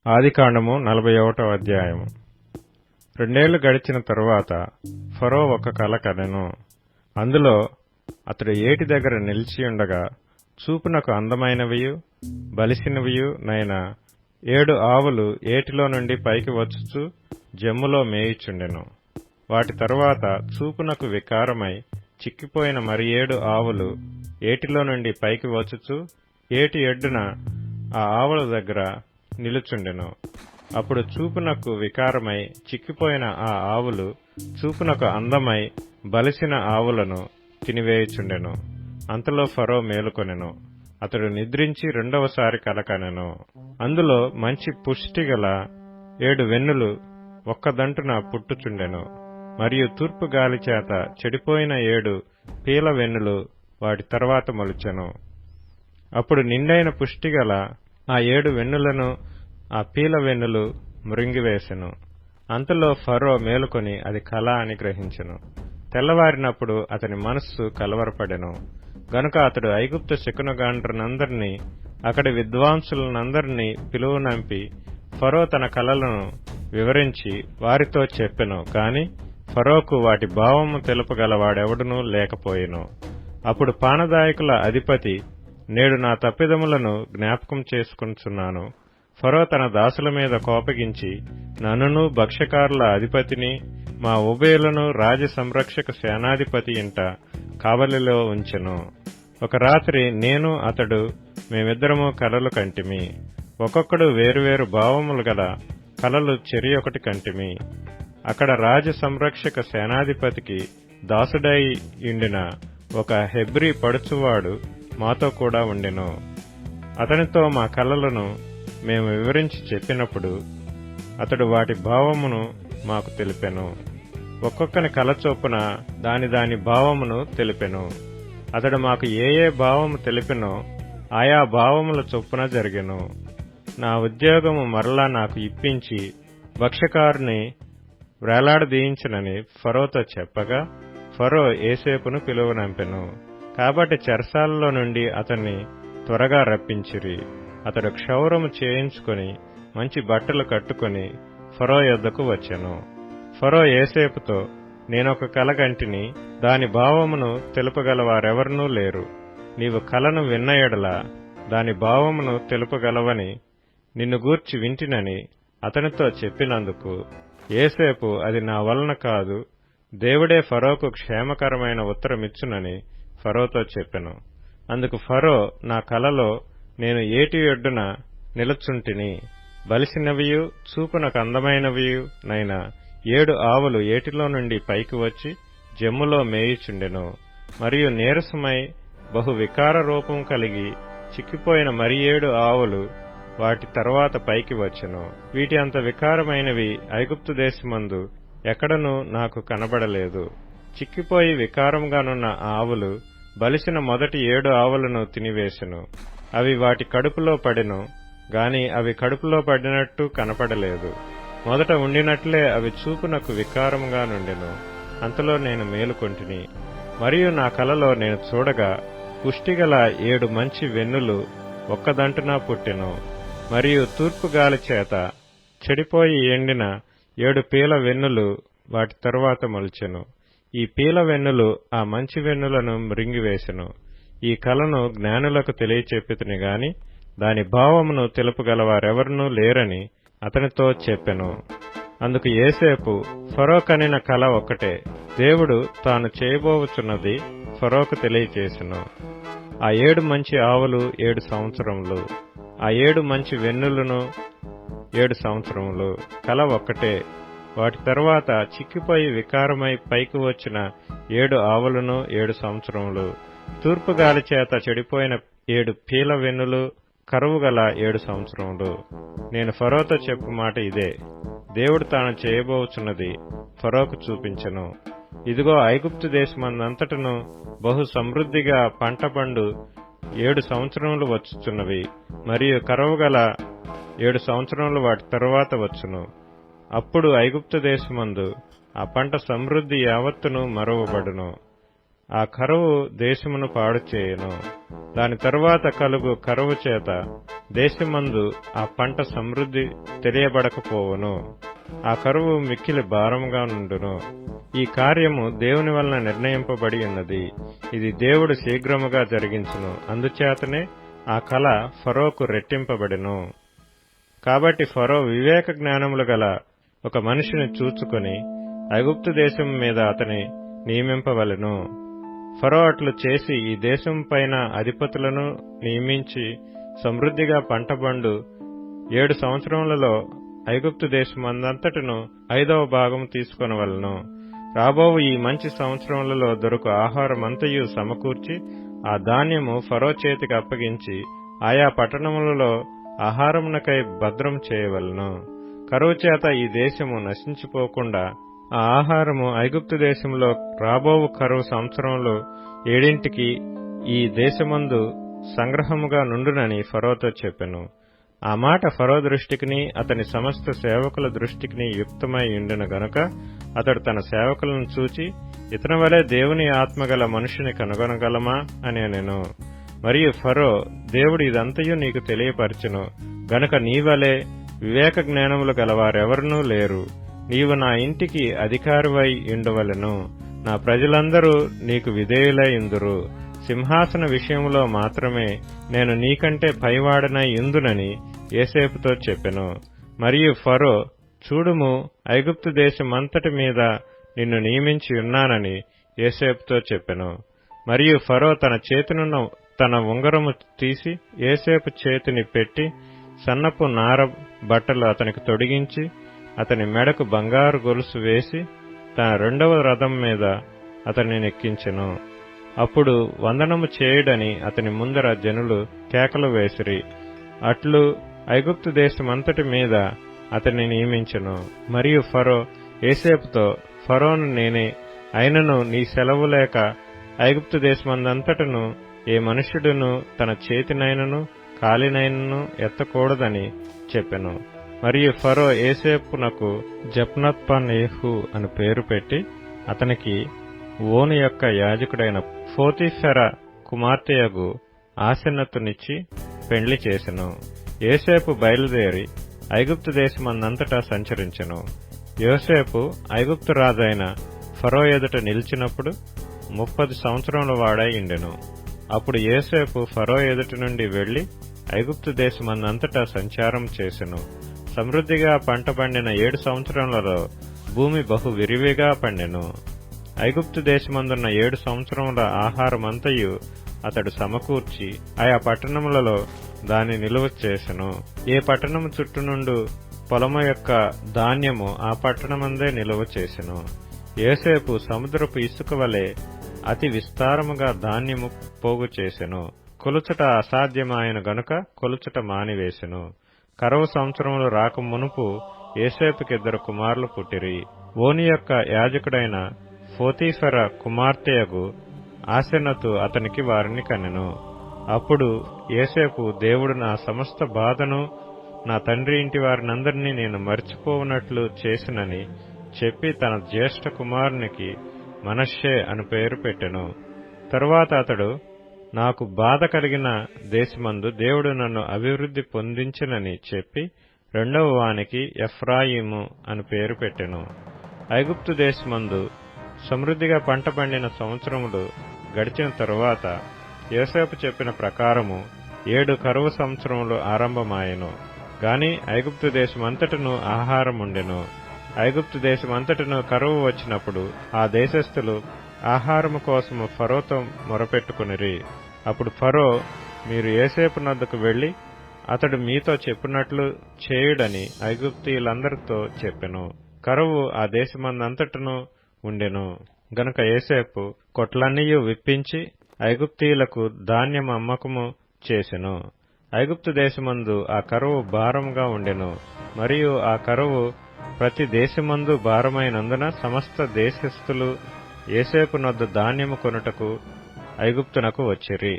ఆదికాండము 41వ అధ్యాయము. 2 ఏళ్లు గడిచిన తరువాత ఫరో ఒక కల కనెను. అందులో అతడు ఏటి దగ్గర నిలిచియుండగా చూపునకు అందమైనవియు బలిసినవియు నైన 7 ఆవులు ఏటిలో నుండి పైకి వచ్చుచు జమ్ములో మేయుచుండెను. వాటి తరువాత చూపునకు వికారమై చిక్కిపోయిన మరి 7 ఆవులు ఏటిలో నుండి పైకి వచ్చుచు ఏటి ఎడ్డున ఆ ఆవుల దగ్గర నిలుచుండెను. అప్పుడు చూపునకు వికారమై చిక్కిపోయిన ఆ ఆవులు చూపునకు అందమై బలిసిన ఆవులను తినివేయుచుండెను. అంతలో ఫరో మేలుకొనెను. అతడు నిద్రించి రెండవసారి కలకనెను. అందులో మంచి పుష్టిగల 7 వెన్నులు ఒక్కదంటున పుట్టుచుండెను. మరియు తూర్పు గాలి చేత చెడిపోయిన 7 పీల వెన్నులు వాటి తర్వాత మొలిచెను. అప్పుడు నిండైన పుష్టిగల ఆ 7 వెన్నులను ఆ పీల వెన్నులు మృంగివేసెను. అంతలో ఫరో మేలుకొని అది కల అని గ్రహించెను. తెల్లవారినప్పుడు అతని మనస్సు కలవరపడెను. గనుక అతడు ఐగుప్తు శకునగాండ్రునందరినీ అక్కడి విద్వాంసులనందరినీ పిలువనంపి ఫరో తన కలలను వివరించి వారితో చెప్పెను. కాని ఫరోకు వాటి భావము తెలుపగల వాడెవడునూ లేకపోయెను. అప్పుడు పానదాయకుల అధిపతి, నేడు నా తప్పిదములను జ్ఞాపకం చేసుకొనుచున్నాను. ఫరో తన దాసుల మీద కోపగించి నన్నును భక్ష్యకారుల అధిపతిని మా ఉభయులను రాజ సంరక్షక సేనాధిపతి ఇంట కావలిలో ఉంచెను. ఒక రాత్రి నేను అతడు మేమిద్దరము కలలు కంటిమి. ఒక్కొక్కడు వేరువేరు భావములు గల కలలు చెరియొకటి కంటిమి. అక్కడ రాజ సంరక్షక సేనాధిపతికి దాసుడై ఉండిన ఒక హెబ్రీ పడుచువాడు మాతో కూడా ఉండెను. అతనితో మా కలలను మేము వివరించి చెప్పినప్పుడు అతడు వాటి భావమును మాకు తెలిపెను. ఒక్కొక్కని కల చొప్పున దాని భావమును తెలిపెను. అతడు మాకు ఏ భావము తెలిపెనో ఆయా భావముల చొప్పున జరిగెను. నా ఉద్యోగము మరలా నాకు ఇప్పించి భక్ష్యకారుని వ్రేలాడదీయించనని ఫరోతో చెప్పగా ఫరో యోసేపును పిలువనంపెను. కాబట్టి చెరసాలలో నుండి అతన్ని త్వరగా రప్పించిరి. అతడు క్షౌరము చేయించుకొని మంచి బట్టలు కట్టుకొని ఫరో యొద్దకు వచ్చెను. ఫరో యోసేపుతో, నేనొక కల కంటిని, దాని భావమును తెలుపగల వారెవరనూ లేరు. నీవు కలను విన్న ఎడల దాని భావమును తెలుపగలవని నిన్ను గూర్చి వింటినని అతనితో చెప్పినందుకు యోసేపు, అది నా వలన కాదు, దేవుడే ఫరోకు క్షేమకరమైన ఉత్తరమిచ్చునని ఫరోతో చెప్పెను. అందుకు ఫరో, నా కలలో నేను ఏటి ఒడ్డున నిలుచుంటిని. బలిసినవియు చూపునకు అందమైనవియు నైన 7 ఆవులు ఏటిలో నుండి పైకి వచ్చి జమ్ములో మేయుచుండెను. మరియు నీరసమై బహు వికార రూపం కలిగి చిక్కిపోయిన మరి 7 ఆవులు వాటి తర్వాత పైకి వచ్చెను. వీటి అంత వికారమైనవి ఐగుప్తు దేశమందు ఎక్కడనూ నాకు కనబడలేదు. చిక్కిపోయి వికారంగానున్న ఆవులు బలిసిన మొదటి 7 ఆవులను తినివేసెను. అవి వాటి కడుపులో పడెను గాని అవి కడుపులో పడినట్టు కనపడలేదు. మొదట ఉండినట్లే అవి చూపునకు వికారంగా నుండెను. అంతలో నేను మేలుకొంటిని. మరియు నా కలలో నేను చూడగా పుష్టిగల 7 మంచి వెన్నులు ఒక్కదంటున పుట్టెను. మరియు తూర్పు గాలి చేత చెడిపోయి ఎండిన 7 పీల వెన్నులు వాటి తరువాత మొలిచెను. ఈ పీల వెన్నులు ఆ మంచి వెన్నులను మృంగివేసెను. ఈ కలను జ్ఞానులకు తెలియచెప్పితిని గాని దాని భావమును తెలుపగలవారెవరనూ లేరని అతనితో చెప్పెను. అందుకు యోసేపు, ఫరో కనిన కల ఒక్కటే, దేవుడు తాను చేయబోవుచున్నది ఫరోకు తెలియచేసెను. ఆ 7 మంచి ఆవులు 7 సంవత్సరములు, ఆ 7 మంచి వెన్నులను 7 సంవత్సరములు. కల ఒక్కటే. వాటి తరువాత చిక్కిపోయి వికారమై పైకి వచ్చిన 7 ఆవులను 7 సంవత్సరములు. తూర్పు గాలి చేత చెడిపోయిన 7 పీల వెన్నులు కరువుగల 7 సంవత్సరములు. నేను ఫరోతో చెప్పు మాట ఇదే, దేవుడు తాను చేయబోచున్నది ఫరోకు చూపించెను. ఇదిగో, ఐగుప్తు దేశమందంతటను బహు సమృద్ధిగా పంట పండు 7 సంవత్సరములు వచ్చుచున్నవి. మరియు కరువుగల 7 సంవత్సరములు వాటి తరువాత వచ్చును. అప్పుడు ఐగుప్తు దేశమందు ఆ పంట సమృద్ధి యావత్తును మరువబడును. ఆ కరువు దేశమును పాడు చేయును. దాని తరువాత కలుగు కరువు చేత దేశమందు ఆ పంట సమృద్ధి తెలియబడకపోవును. ఆ కరువు మిక్కిలి భారముగా నుండును. ఈ కార్యము దేవుని వలన నిర్ణయింపబడి ఉన్నది. ఇది దేవుడు శీఘ్రముగా జరిగించును. అందుచేతనే ఆ కల ఫరోకు రెట్టింపబడెను. కాబట్టి ఫరో వివేక జ్ఞానములు గల ఒక మనిషిని చూచుకొని ఐగుప్తు దేశం మీద అతని నియమింపవలెను. ఫరో అట్లు చేసి ఈ దేశం పైన అధిపతులను నియమించి సమృద్ధిగా పంటబండు 7 సంవత్సరములలో ఐగుప్తు దేశమందంతటను 5వ భాగం తీసుకొనవలెను. రాబోవు ఈ మంచి సంవత్సరములలో దొరకు ఆహారమంతయు సమకూర్చి ఆ ధాన్యము ఫరో చేతికి అప్పగించి ఆయా పట్టణములలో ఆహారమునకై భద్రం చేయవలెను. కరువు చేత ఈ దేశము నశించిపోకుండా ఆ ఆహారము ఐగుప్తు దేశంలో రాబోవు కరువు సంవత్సరంలో 7 ఈ దేశమందు సంగ్రహముగా నుండునని ఫరోతో చెప్పెను. ఆ మాట ఫరో దృష్టికిని అతని సమస్త సేవకుల దృష్టికిని యుక్తమై ఉండిన గనుక అతడు తన సేవకులను చూచి, ఇతని వలె దేవుని ఆత్మగల మనుషుని కనుగొనగలమా అని అనెను. మరియు ఫరో, దేవుడు ఇదంతయు నీకు తెలియపరచును గనుక నీవలే వివేక జ్ఞానములు గలవారెవరనూ లేరు. నీవు నా ఇంటికి అధికారివై ఉండవలెను. నా ప్రజలందరూ నీకు విధేయులై ఉందురు. సింహాసన విషయంలో మాత్రమే నేను నీకంటే పైవాడనై ఉందునని యోసేపుతో చెప్పెను. మరియు ఫరో, చూడుము, ఐగుప్తు దేశమంతటి మీద నిన్ను నియమించి ఉన్నానని యోసేపుతో చెప్పెను. మరియు ఫరో తన చేతినున్న తన ఉంగరము తీసి యోసేపు చేతిని పెట్టి సన్నపు నార బట్టలు అతనికి తొడిగించి అతని మెడకు బంగారు గొలుసు వేసి తన 2వ రథం మీద అతన్ని నెక్కించెను. అప్పుడు వందనము చేయుడని అతని ముందర జనులు కేకలు వేసిరి. అట్లు ఐగుప్తు దేశమంతటి మీద అతన్ని నియమించెను. మరియు ఫరో యోసేపుతో, ఫరోను నేనే, అయినను నీ సెలవు లేక ఐగుప్తు దేశమందంతటను ఏ మనుష్యుడును తన చేతినైనను కాలినైనను ఎత్తకూడదని చెప్పెను. మరియు ఫరో యోసేపునకు జప్నత్పనేహు అని పేరు పెట్టి అతనికి ఓను యొక్క యాజకుడైన పోతీఫెర కుమార్తెయగు ఆసెనతునిచ్చి పెండ్లి చేసెను. యోసేపు బయలుదేరి ఐగుప్తు దేశమందంతటా సంచరించెను. యోసేపు ఐగుప్తు రాజైన ఫరో ఎదుట నిలిచినప్పుడు 30 సంవత్సరముల వాడై ఉండెను. అప్పుడు యోసేపు ఫరో ఎదుట నుండి వెళ్లి ఐగుప్తు దేశమందంతటా సంచారం చేసెను. సమృద్ధిగా పంట పండిన 7 సంవత్సరములలో భూమి బహు విరివిగా పండెను. ఐగుప్తు దేశమందున్న 7 సంవత్సరముల ఆహారమంతయు అతడు సమకూర్చి ఆయా పట్టణములలో దాని నిలువ చేసెను. ఏ పట్టణము చుట్టూ నుండు పొలము యొక్క ధాన్యము ఆ పట్టణమందే నిలువ చేసెను. యోసేపు సముద్రపు ఇసుక వలె అతి విస్తారముగా ధాన్యము పోగు చేసెను. కొలుచుట అసాధ్యమాయన గనుక కొలుచుట మానివేసెను. కరువు సంవత్సరములు రాక మునుపు యోసేపుకి 2 కుమారులు పుట్టిరి. ఓని యొక్క యాజకుడైన పోతీఫెర కుమార్తెయగు ఆసెనతు అతనికి వారిని కనెను. అప్పుడు యోసేపు, దేవుడు నా సమస్త బాధను నా తండ్రి ఇంటి వారినందరినీ నేను మర్చిపోవునట్లు చేసినని చెప్పి తన జ్యేష్ఠ కుమారునికి మనష్షే అని పేరు పెట్టెను. తరువాత అతడు, నాకు బాధ కలిగిన దేశమందు దేవుడు నన్ను అభివృద్ధి పొందించినని చెప్పి 2వ వానికి ఎఫ్రాయిము అని పేరు పెట్టెను. ఐగుప్తు దేశమందు సమృద్ధిగా పంట పండిన సంవత్సరములు గడిచిన తరువాత యోసేపు చెప్పిన ప్రకారము 7 కరువు సంవత్సరములు ఆరంభమాయెను. గాని ఐగుప్తు దేశమంతటను ఆహారముండెను. ఐగుప్తు దేశమంతటను కరువు వచ్చినప్పుడు ఆ దేశస్థులు ఆహారము కోసము ఫరోతో మొరపెట్టుకునిరి. అప్పుడు ఫరో, మీరు యోసేపు నద్దకు వెళ్లి అతడు మీతో చెప్పినట్లు చేయుడని ఐగుప్తీయులందరితో చెప్పెను. కరువు ఆ దేశమందంతటను ఉండెను గనుక యోసేపు కొట్లన్నీయు విప్పించి ఐగుప్తీయులకు ధాన్యం అమ్మకము చేసెను. ఐగుప్తు దేశమందు ఆ కరువు భారముగా ఉండెను. మరియు ఆ కరువు ప్రతి దేశమందు భారమైనందున సమస్త దేశస్థులు యోసేపు నొద్ద ధాన్యము కొనుటకు ఐగుప్తునకు వచ్చిరి.